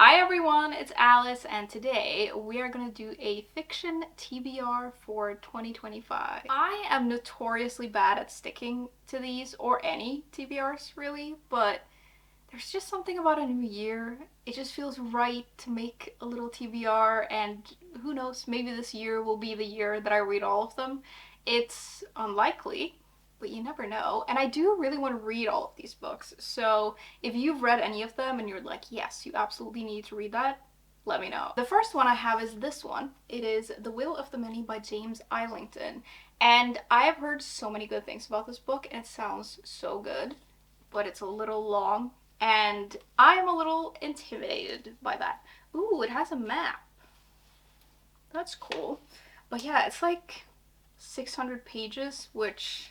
Hi everyone, it's Alice, and today we are gonna do a fiction TBR for 2025. I am notoriously bad at sticking to these, or any TBRs really, but there's just something about a new year. It just feels right to make a little TBR, and who knows, maybe this year will be the year that I read all of them. It's unlikely, but you never know. And I do really want to read all of these books. So if you've read any of them and you're like, yes, you absolutely need to read that, let me know. The first one I have is this one. It is The Will of the Many by James Islington. And I have heard so many good things about this book, and it sounds so good, but it's a little long, and I'm a little intimidated by that. Ooh, it has a map. That's cool. But yeah, it's like 600 pages, which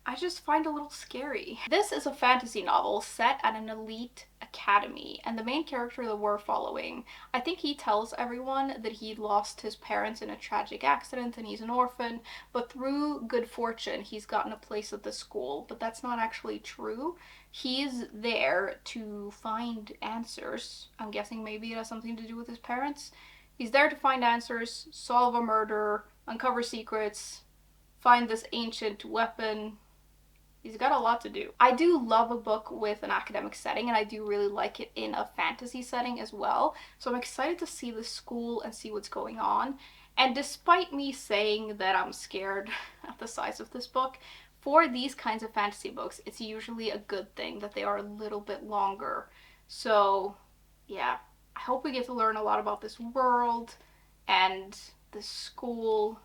I just find a little scary. This is a fantasy novel set at an elite academy, and the main character that we're following, I think he tells everyone that he lost his parents in a tragic accident and he's an orphan, but through good fortune he's gotten a place at the school, but that's not actually true. He's there to find answers. I'm guessing maybe it has something to do with his parents. He's there to find answers, solve a murder, uncover secrets, find this ancient weapon. He's got a lot to do. I do love a book with an academic setting, and I do really like it in a fantasy setting as well. So I'm excited to see the school and see what's going on. And despite me saying that I'm scared at the size of this book, for these kinds of fantasy books, it's usually a good thing that they are a little bit longer. So yeah, I hope we get to learn a lot about this world and the school.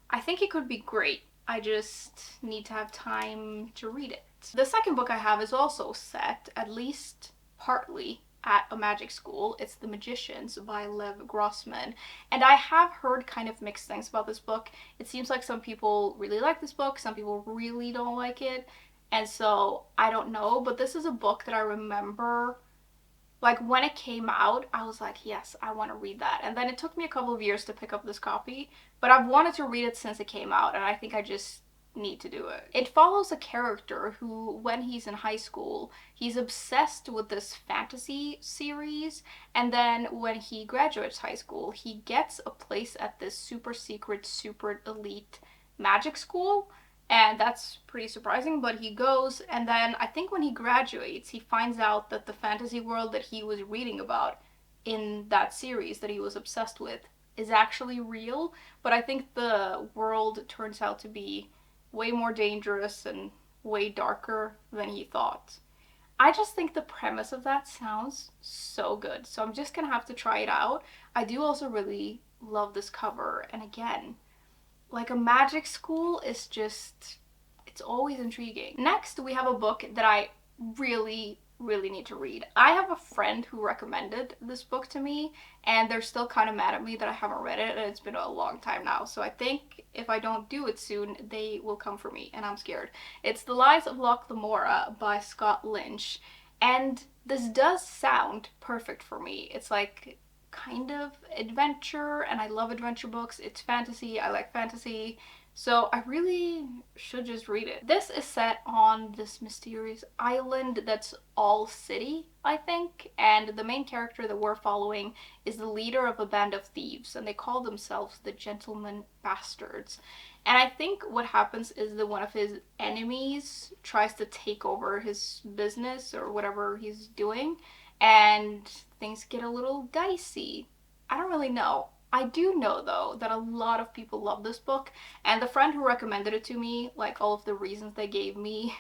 I think it could be great. I just need to have time to read it. The second book I have is also set, at least partly, at a magic school. It's The Magicians by Lev Grossman. And I have heard kind of mixed things about this book. It seems like some people really like this book, some people really don't like it. And so I don't know, but this is a book that I remember, like when it came out, I was like, yes, I want to read that. And then it took me a couple of years to pick up this copy, but I've wanted to read it since it came out, and I think I just need to do it. It follows a character who, when he's in high school, he's obsessed with this fantasy series, and then when he graduates high school, he gets a place at this super secret, super elite magic school, and that's pretty surprising, but he goes, and then I think when he graduates, he finds out that the fantasy world that he was reading about in that series that he was obsessed with is actually real, but I think the world turns out to be way more dangerous and way darker than he thought. I just think the premise of that sounds so good, so I'm just gonna have to try it out. I do also really love this cover, and again, like a magic school is just, it's always intriguing. Next, we have a book that I really need to read. I have a friend who recommended this book to me, and they're still kind of mad at me that I haven't read it, and it's been a long time now. So I think if I don't do it soon, they will come for me, and I'm scared. It's The Lies of Lamora by Scott Lynch, and this does sound perfect for me. It's like kind of adventure, and I love adventure books. It's fantasy, I like fantasy, so I really should just read it. This is set on this mysterious island that's all city, I think, and the main character that we're following is the leader of a band of thieves, and they call themselves the Gentleman Bastards. And I think what happens is that one of his enemies tries to take over his business or whatever he's doing, and things get a little dicey. I don't really know. I do know though that a lot of people love this book, and the friend who recommended it to me, like all of the reasons they gave me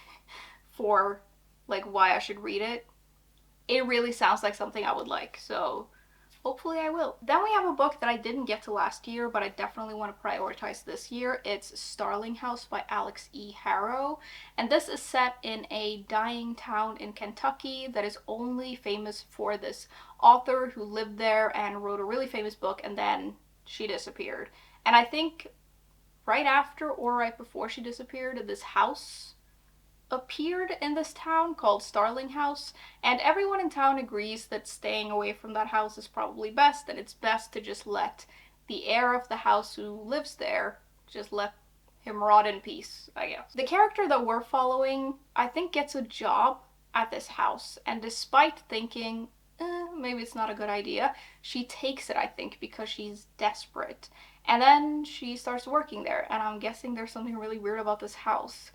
for like why I should read it, it really sounds like something I would like. So hopefully I will. Then we have a book that I didn't get to last year, but I definitely want to prioritize this year. It's Starling House by Alex E. Harrow, and this is set in a dying town in Kentucky that is only famous for this author who lived there and wrote a really famous book, and then she disappeared. And I think right after or right before she disappeared, this house appeared in this town called Starling House, and everyone in town agrees that staying away from that house is probably best, and it's best to just let the heir of the house who lives there, just let him rot in peace, I guess. The character that we're following, I think, gets a job at this house, and despite thinking, maybe it's not a good idea. She takes it, I think, because she's desperate. And then she starts working there, and I'm guessing there's something really weird about this house.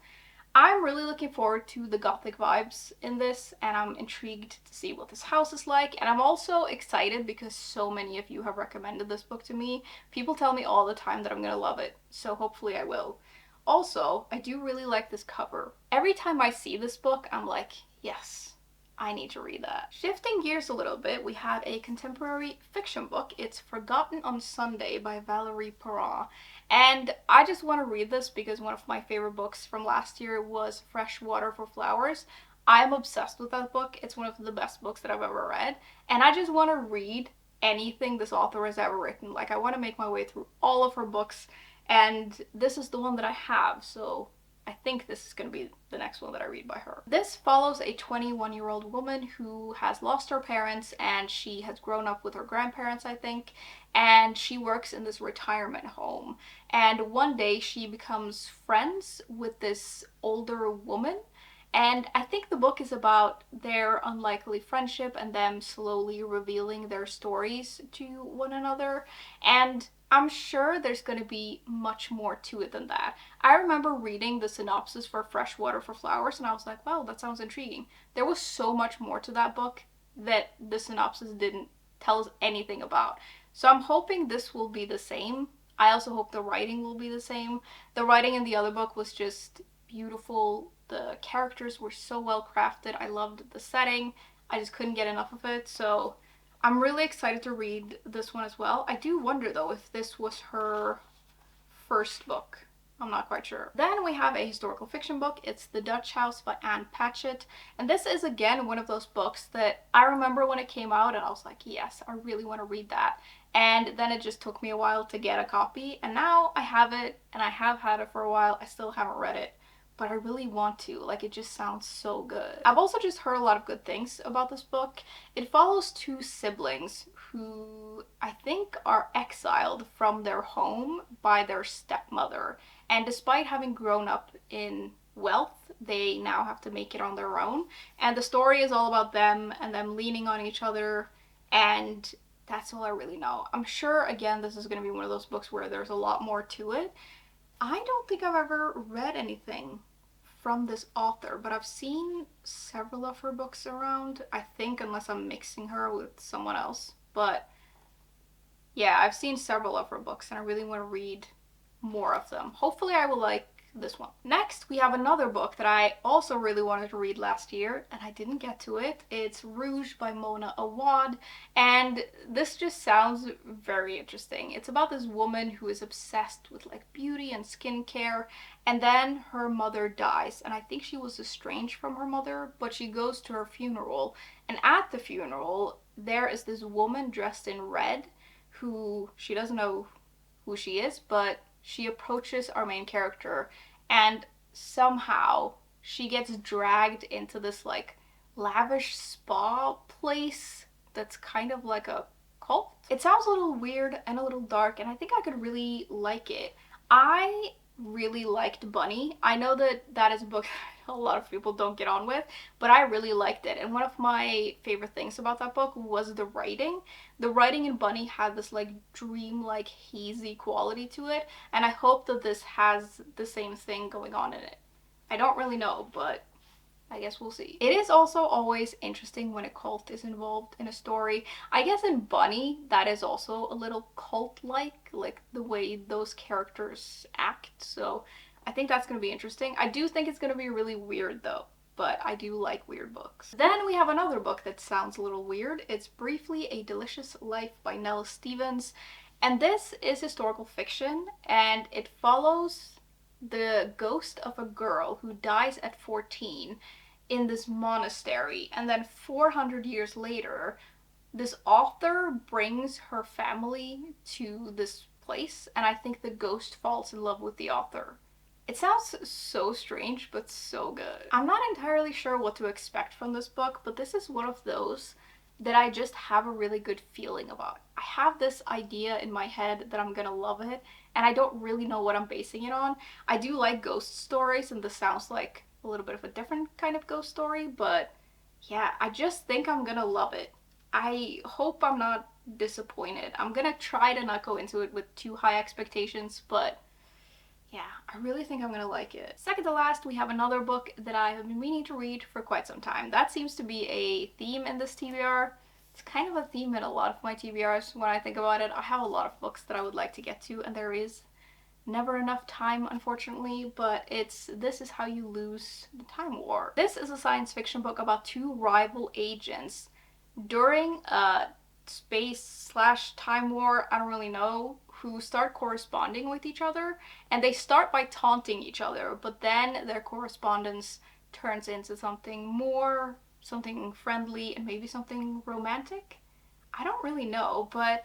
I'm really looking forward to the gothic vibes in this, and I'm intrigued to see what this house is like. And I'm also excited because so many of you have recommended this book to me. People tell me all the time that I'm gonna love it, so hopefully I will. Also, I do really like this cover. Every time I see this book, I'm like, yes, I need to read that. Shifting gears a little bit, we have a contemporary fiction book. It's Forgotten on Sunday by Valérie Perrin. And I just want to read this because one of my favorite books from last year was Fresh Water for Flowers. I'm obsessed with that book. It's one of the best books that I've ever read. And I just want to read anything this author has ever written. Like, I want to make my way through all of her books, and this is the one that I have, so I think this is going to be the next one that I read by her. This follows a 21-year-old woman who has lost her parents, and she has grown up with her grandparents, I think, and she works in this retirement home. And one day she becomes friends with this older woman, and I think the book is about their unlikely friendship and them slowly revealing their stories to one another. And I'm sure there's going to be much more to it than that. I remember reading the synopsis for Fresh Water for Flowers, and I was like, wow, that sounds intriguing. There was so much more to that book that the synopsis didn't tell us anything about. So I'm hoping this will be the same. I also hope the writing will be the same. The writing in the other book was just beautiful. The characters were so well crafted. I loved the setting. I just couldn't get enough of it. So I'm really excited to read this one as well. I do wonder though if this was her first book. I'm not quite sure. Then we have a historical fiction book. It's The Dutch House by Anne Patchett. And this is again one of those books that I remember when it came out and I was like, yes, I really want to read that. And then it just took me a while to get a copy. And now I have it, and I have had it for a while. I still haven't read it, but I really want to. Like, it just sounds so good. I've also just heard a lot of good things about this book. It follows two siblings who I think are exiled from their home by their stepmother. And despite having grown up in wealth, they now have to make it on their own. And the story is all about them and them leaning on each other, and that's all I really know. I'm sure, again, this is going to be one of those books where there's a lot more to it. I don't think I've ever read anything from this author, but I've seen several of her books around, I think, unless I'm mixing her with someone else. But yeah, I've seen several of her books and I really want to read more of them. Hopefully I will like this one. Next, we have another book that I also really wanted to read last year and I didn't get to it. It's Rouge by Mona Awad, and this just sounds very interesting. It's about this woman who is obsessed with like beauty and skincare, and then her mother dies, and I think she was estranged from her mother, but she goes to her funeral, and at the funeral there is this woman dressed in red who she doesn't know who she is, but she approaches our main character and somehow she gets dragged into this like lavish spa place that's kind of like a cult. It sounds a little weird and a little dark, and I think I could really like it. I really liked Bunny. I know that that is a book a lot of people don't get on with, but I really liked it. And one of my favorite things about that book was the writing. The writing in Bunny had this like dream-like hazy quality to it, and I hope that this has the same thing going on in it. I don't really know, but I guess we'll see. It is also always interesting when a cult is involved in a story. I guess in Bunny, that is also a little cult-like, like the way those characters act. So I think that's going to be interesting. I do think it's going to be really weird though, but I do like weird books. Then we have another book that sounds a little weird. It's Briefly a Delicious Life by Nell Stevens. And this is historical fiction, and it follows the ghost of a girl who dies at 14 in this monastery, and then 400 years later this author brings her family to this place, and I think the ghost falls in love with the author. It sounds so strange, but so good. I'm not entirely sure what to expect from this book, but this is one of those that I just have a really good feeling about. I have this idea in my head that I'm gonna love it, and I don't really know what I'm basing it on. I do like ghost stories, and this sounds like a little bit of a different kind of ghost story, but yeah, I just think I'm gonna love it. I hope I'm not disappointed. I'm gonna try to not go into it with too high expectations, but yeah, I really think I'm gonna like it. Second to last, we have another book that I have been meaning to read for quite some time. That seems to be a theme in this TBR. It's kind of a theme in a lot of my TBRs when I think about it. I have a lot of books that I would like to get to, and there is never enough time, unfortunately, but it's This Is How You Lose the Time War. This is a science fiction book about two rival agents during a space slash time war, I don't really know, who start corresponding with each other, and they start by taunting each other, but then their correspondence turns into something more, something friendly, and maybe something romantic. I don't really know, but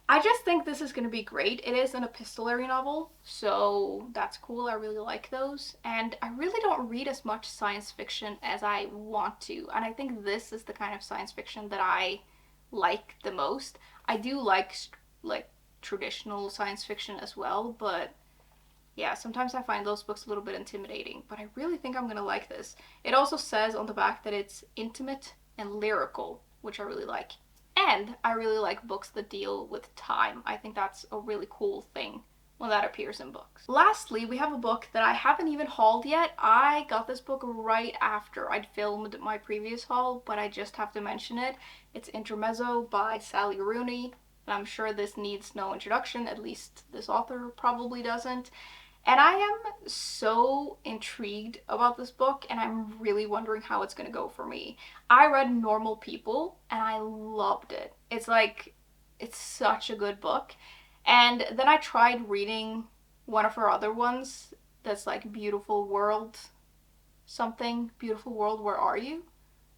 I just think this is going to be great. It is an epistolary novel, so that's cool. I really like those. And I really don't read as much science fiction as I want to. And I think this is the kind of science fiction that I like the most. I do like traditional science fiction as well, but yeah, sometimes I find those books a little bit intimidating. But I really think I'm going to like this. It also says on the back that it's intimate and lyrical, which I really like. And I really like books that deal with time. I think that's a really cool thing when that appears in books. Lastly, we have a book that I haven't even hauled yet. I got this book right after I'd filmed my previous haul, but I just have to mention it. It's Intermezzo by Sally Rooney. And I'm sure this needs no introduction, at least this author probably doesn't. And I am so intrigued about this book, and I'm really wondering how it's going to go for me. I read Normal People, and I loved it. It's such a good book. And then I tried reading one of her other ones that's like Beautiful World something. Beautiful World, Where Are You?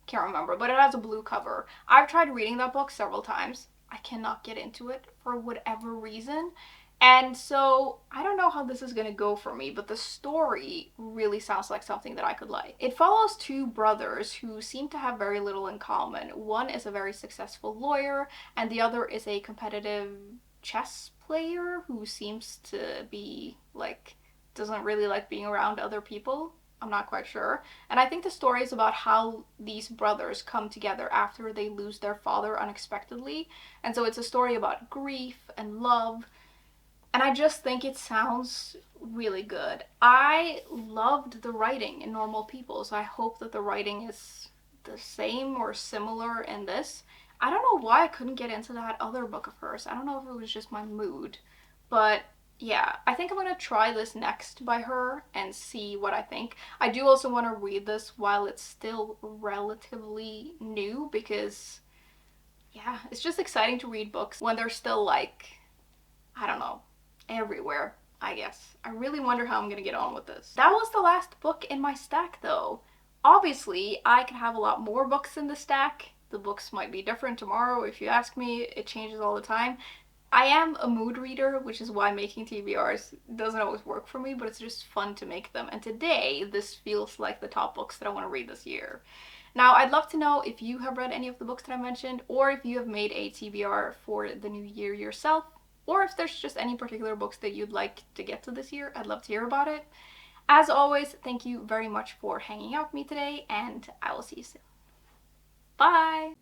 Can't remember, but it has a blue cover. I've tried reading that book several times. I cannot get into it for whatever reason. And so I don't know how this is going to go for me, but the story really sounds like something that I could like. It follows two brothers who seem to have very little in common. One is a very successful lawyer, and the other is a competitive chess player who seems to be like, doesn't really like being around other people. I'm not quite sure. And I think the story is about how these brothers come together after they lose their father unexpectedly. And so it's a story about grief and love. And I just think it sounds really good. I loved the writing in Normal People, so I hope that the writing is the same or similar in this. I don't know why I couldn't get into that other book of hers. I don't know if it was just my mood. But yeah, I think I'm going to try this next by her and see what I think. I do also want to read this while it's still relatively new because, yeah, it's just exciting to read books when they're still like, I don't know, everywhere, I guess. I really wonder how I'm gonna get on with this. That was the last book in my stack though. Obviously, I could have a lot more books in the stack. The books might be different tomorrow if you ask me. It changes all the time. I am a mood reader, which is why making TBRs doesn't always work for me, but it's just fun to make them. And today, this feels like the top books that I want to read this year. Now, I'd love to know if you have read any of the books that I mentioned, or if you have made a TBR for the new year yourself. Or if there's just any particular books that you'd like to get to this year, I'd love to hear about it. As always, thank you very much for hanging out with me today, and I will see you soon. Bye!